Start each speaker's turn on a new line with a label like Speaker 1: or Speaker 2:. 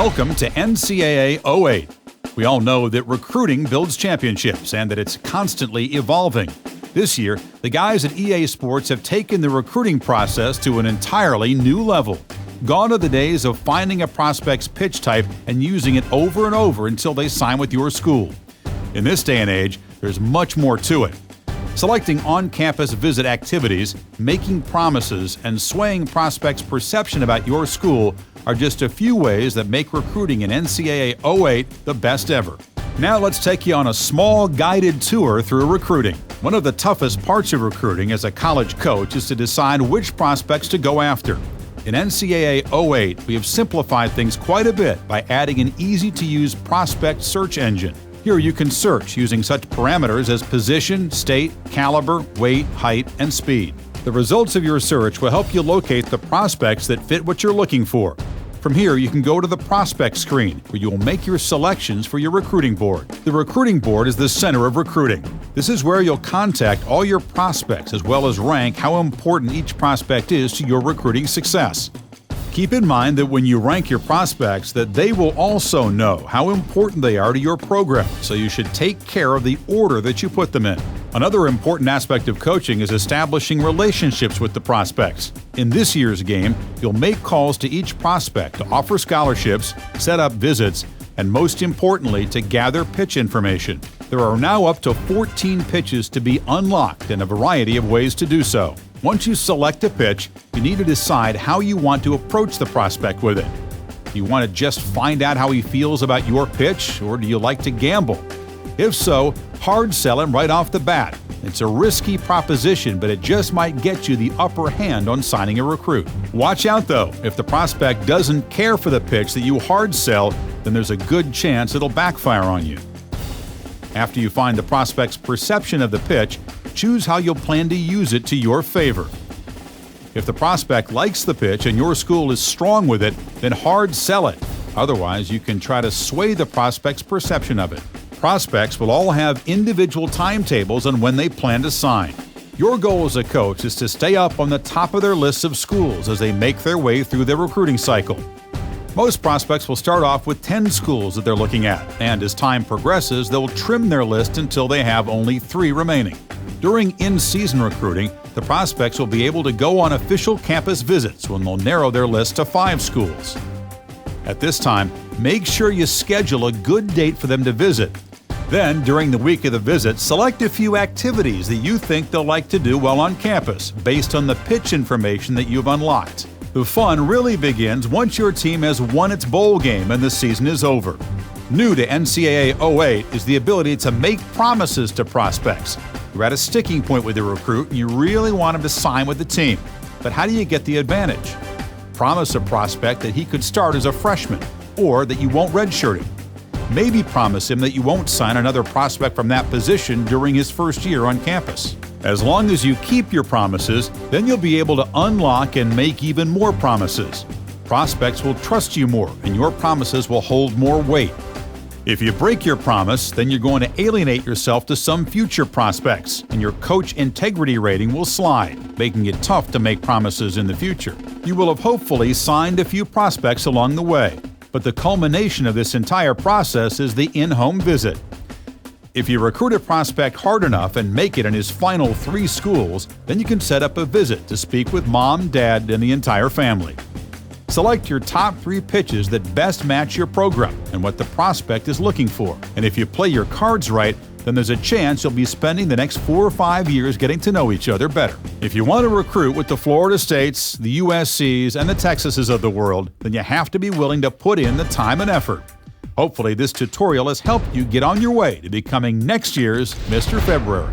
Speaker 1: Welcome to NCAA 08. We all know that recruiting builds championships and that it's constantly evolving. This year, the guys at EA Sports have taken the recruiting process to an entirely new level. Gone are the days of finding a prospect's pitch type and using it over and over until they sign with your school. In this day and age, there's much more to it. Selecting on-campus visit activities, making promises, and swaying prospects' perception about your school are just a few ways that make recruiting in NCAA 08 the best ever. Now let's take you on a small guided tour through recruiting. One of the toughest parts of recruiting as a college coach is to decide which prospects to go after. In NCAA 08, we have simplified things quite a bit by adding an easy-to-use prospect search engine. Here you can search using such parameters as position, state, caliber, weight, height, and speed. The results of your search will help you locate the prospects that fit what you're looking for. From here, you can go to the prospect screen, where you will make your selections for your recruiting board. The recruiting board is the center of recruiting. This is where you'll contact all your prospects as well as rank how important each prospect is to your recruiting success. Keep in mind that when you rank your prospects, that they will also know how important they are to your program, so you should take care of the order that you put them in. Another important aspect of coaching is establishing relationships with the prospects. In this year's game, you'll make calls to each prospect to offer scholarships, set up visits, and most importantly, to gather pitch information. There are now up to 14 pitches to be unlocked and a variety of ways to do so. Once you select a pitch, you need to decide how you want to approach the prospect with it. Do you want to just find out how he feels about your pitch, or do you like to gamble? If so, hard sell him right off the bat. It's a risky proposition, but it just might get you the upper hand on signing a recruit. Watch out though, if the prospect doesn't care for the pitch that you hard sell, then there's a good chance it'll backfire on you. After you find the prospect's perception of the pitch, choose how you'll plan to use it to your favor. If the prospect likes the pitch and your school is strong with it, then hard sell it. Otherwise, you can try to sway the prospect's perception of it. Prospects will all have individual timetables on when they plan to sign. Your goal as a coach is to stay up on the top of their lists of schools as they make their way through their recruiting cycle. Most prospects will start off with 10 schools that they're looking at, and as time progresses, they'll trim their list until they have only 3 remaining. During in-season recruiting, the prospects will be able to go on official campus visits when they'll narrow their list to 5 schools. At this time, make sure you schedule a good date for them to visit. Then, during the week of the visit, select a few activities that you think they'll like to do while on campus, based on the pitch information that you've unlocked. The fun really begins once your team has won its bowl game and the season is over. New to NCAA 08 is the ability to make promises to prospects. You're at a sticking point with the recruit and you really want him to sign with the team. But how do you get the advantage? Promise a prospect that he could start as a freshman, or that you won't redshirt him. Maybe promise him that you won't sign another prospect from that position during his first year on campus. As long as you keep your promises, then you'll be able to unlock and make even more promises. Prospects will trust you more, and your promises will hold more weight. If you break your promise, then you're going to alienate yourself to some future prospects, and your coach integrity rating will slide, making it tough to make promises in the future. You will have hopefully signed a few prospects along the way, but the culmination of this entire process is the in-home visit. If you recruit a prospect hard enough and make it in his final 3 schools, then you can set up a visit to speak with mom, dad, and the entire family. Select your top 3 pitches that best match your program and what the prospect is looking for. And if you play your cards right, then there's a chance you'll be spending the next 4 or 5 years getting to know each other better. If you want to recruit with the Florida States, the USCs, and the Texases of the world, then you have to be willing to put in the time and effort. Hopefully this tutorial has helped you get on your way to becoming next year's Mr. February.